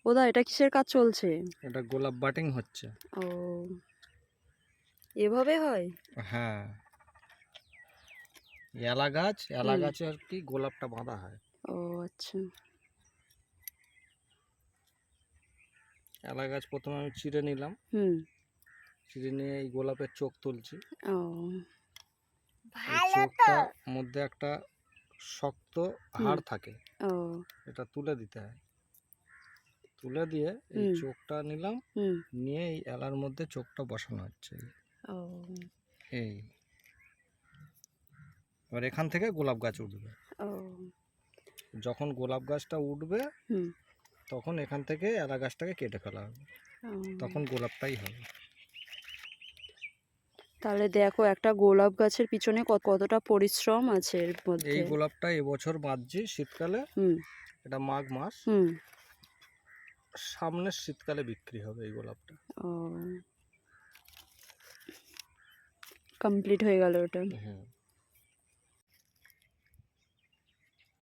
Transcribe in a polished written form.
ওদা এটা কিসের কাজ চলছে? এটা গোলাপ বাটিং হচ্ছে। ও, এভাবে হয়? হ্যাঁ, এলা গাছে আর কি গোলাপটা বাঁধা হয়। ও আচ্ছা। এলা গাছ প্রথমে আমি চিড়ে নিলাম, হুম। চিড়ে নিয়ে এই গোলাপের চোখ তুলছি। ও এই চোখটার মধ্যে একটা শক্ত হুম। হাড় থাকে, ও এটা তুলে দিতে হয়। তুলে দিয়ে এই হুম। চোখটা নিলাম, হুম। নিয়ে এই এলার মধ্যে চোখটা বসানো হচ্ছে। ও এই এবার এখান থেকে গোলাপ গাছ উঠবে। ও যখন গোলাপ গাছটা উঠবে হুম। তখন এখান থেকে এলা গাছটাকে কেটে ফেলা হবে, ও তখন গোলাপটাই হবে। তাহলে দেখো একটা গোলাপ গাছের পিছনে কতটা পরিশ্রম আছে এর মধ্যে। এই গোলাপটা এবছর বাঁধছি শীতকালে, হুম। এটা মাঘ মাস, হুম। সামনের শীতকালে বিক্রি হবে এই গোলাপটা। ও কমপ্লিট হয়ে গেল ওটা। হ্যাঁ।